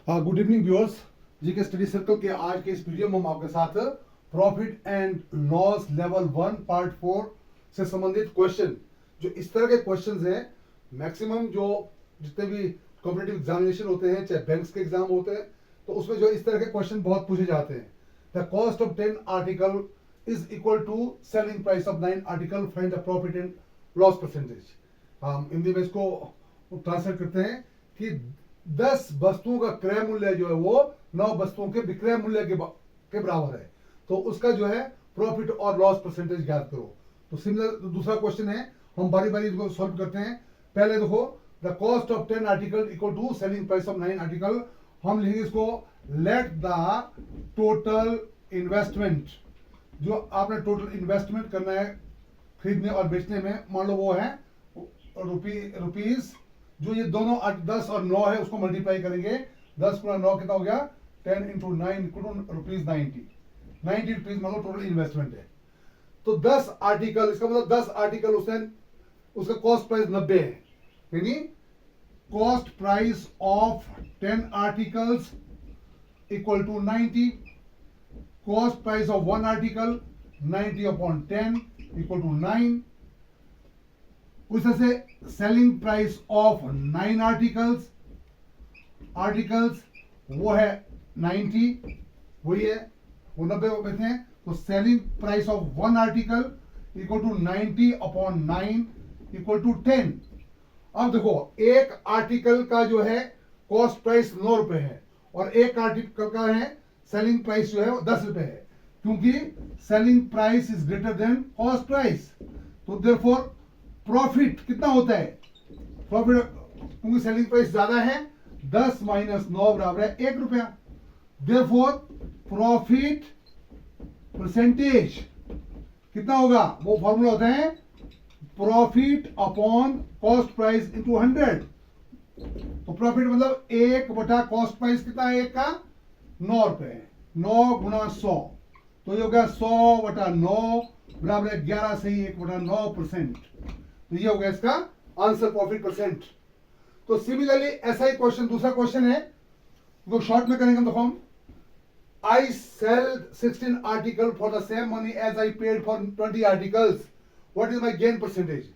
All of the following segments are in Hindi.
Good evening viewers, GK study circle के आज के इस वीडियो में हम आपके साथ profit and loss level 1 part 4 से संबंधित क्वेश्चन, जो इस तरह के क्वेश्चंस हैं मैक्सिमम जो जितने भी कॉम्पिटिटिव एग्जामिनेशन होते हैं, चाहे बैंक्स के एग्जाम होते हैं, तो उसमें जो इस तरह के क्वेश्चन बहुत पूछे जाते हैं। The cost of 10 article is equal to selling price of 9 article, find the profit and loss percentage. हम हिंदी में इसको ट्रांसलेट करते हैं कि 10 वस्तुओं का क्रय मूल्य जो है वो 9 वस्तुओं के विक्रय मूल्य के बराबर है, तो उसका जो है प्रॉफिट और लॉस परसेंटेज ज्ञात करो। तो सिमिलर दूसरा क्वेश्चन है, हम बारी बारी इसको सॉल्व करते हैं। पहले देखो, the cost of 10 article equal to selling price of 9 article. हम लिखेंगे इसको लेट द टोटल इन्वेस्टमेंट, जो आपने टोटल इन्वेस्टमेंट करना है खरीदने और बेचने में, मान लो वो है रुपीज, जो ये दोनों 10 और 9 है उसको मल्टीप्लाई करेंगे। 10 गुणा 9 कितना हो गया, 10 इंटू 9 रुपीज 90 रुपीज मान लो टोटल इन्वेस्टमेंट है। तो 10 आर्टिकल, इसका मतलब 10 आर्टिकल उसका कॉस्ट प्राइस 90 है, यानी cost price of 10 articles equal to 90। Cost price of 1 article 90 upon 10 equal to 9। उस तरह से सेलिंग प्राइस ऑफ 9 आर्टिकल्स वो है 90, वही है, वो 90 बैठे हैं। तो selling price of 1 article equal to 90 upon 9 equal to 10। अब देखो, एक आर्टिकल का जो है कॉस्ट प्राइस 9 रुपए है और एक आर्टिकल का है सेलिंग प्राइस जो है वो 10 रुपए है, क्योंकि selling price is greater than cost price. तो देयरफॉर प्रॉफिट कितना होता है, प्रॉफिट क्योंकि सेलिंग प्राइस ज्यादा है, 10 माइनस 9 बराबर है 1 रुपया। देयरफॉर प्रॉफिट परसेंटेज कितना होगा, वो फॉर्मूला होता है profit upon cost price into 100। तो प्रॉफिट मतलब 1 बटा कॉस्ट प्राइस कितना है, 1 का 9 रुपए, 9 गुणा 100, तो ये हो गया 100 बटा 9 बराबर है 11 से ही 1 बटा 9%। तो ये हो गया इसका आंसर, प्रॉफिट परसेंट। तो सिमिलरली ऐसा ही क्वेश्चन, दूसरा क्वेश्चन है वो शॉर्ट में करेंगे। देखो, हम I sell 16 article for the same money as I paid for 20 articles, what is my gain percentage.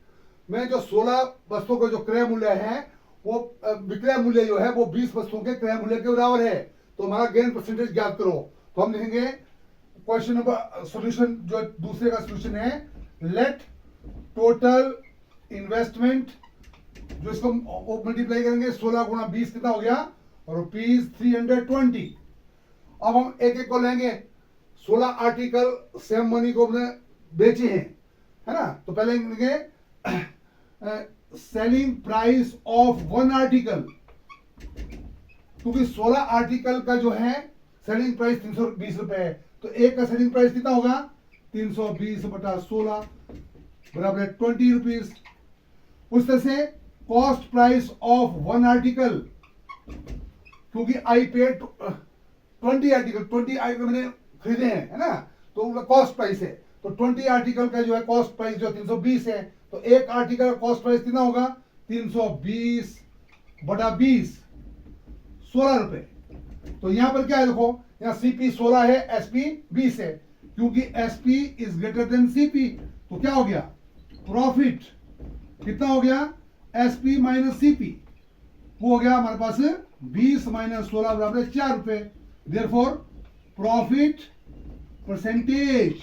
मैं जो 16 वस्तुओं का जो क्रय मूल्य है, वो विक्रय मूल्य जो है वो 20 वस्तुओं के क्रय मूल्य के बराबर है, तो हमारा गेन परसेंटेज ज्ञात करो। तो हम लिखेंगे क्वेश्चन नंबर सॉल्यूशन, जो दूसरे का सॉल्यूशन है, लेट टोटल इन्वेस्टमेंट, जो इसको मल्टीप्लाई करेंगे 16 गुणा 20 कितना हो गया, रुपीज 320। अब हम एक एक को लेंगे, 16 आर्टिकल सेम मनी को हमने बेचे हैं, है ना। तो पहले लेंगे सेलिंग प्राइस ऑफ 1 आर्टिकल, क्योंकि 16 आर्टिकल का जो है सेलिंग प्राइस 320 रुपए है, तो एक का सेलिंग प्राइस कितना होगा, 320 बटा 16 बराबर है 20 रुपीज। उस तरह से कॉस्ट प्राइस ऑफ 1 आर्टिकल, क्योंकि आई पेड 20 आर्टिकल मैंने खरीदे हैं, है ना, तो उनका कॉस्ट प्राइस है। तो 20 आर्टिकल का जो है कॉस्ट प्राइस जो 320 है, तो एक आर्टिकल का कॉस्ट प्राइस कितना होगा, 320 बटा 20, 16 रुपए। तो यहां पर क्या है, देखो यहां सीपी 16 है, एसपी 20 है, क्योंकि SP is greater than CP. तो क्या हो गया, प्रॉफिट कितना हो गया, एसपी माइनस सीपी, वो हो गया हमारे पास 20 माइनस 16 बराबर 4 रुपए। देयरफॉर प्रॉफिट परसेंटेज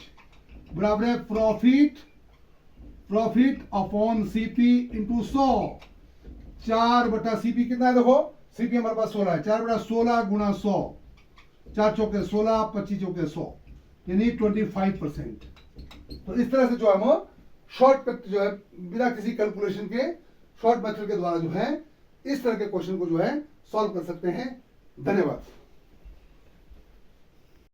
बराबर है प्रॉफिट अपॉन सीपी इंटू 100। 4 बटा सीपी कितना है, देखो सीपी हमारे पास 16 है, 4 बटा 16 गुणा 100, 4 चौके 16, 25 चौके 100, यानी 25%। तो इस तरह से जो हम शॉर्टकट जो है बिना किसी कैलकुलेशन के शॉर्ट मेथड के द्वारा जो है इस तरह के क्वेश्चन को जो है सॉल्व कर सकते हैं। धन्यवाद।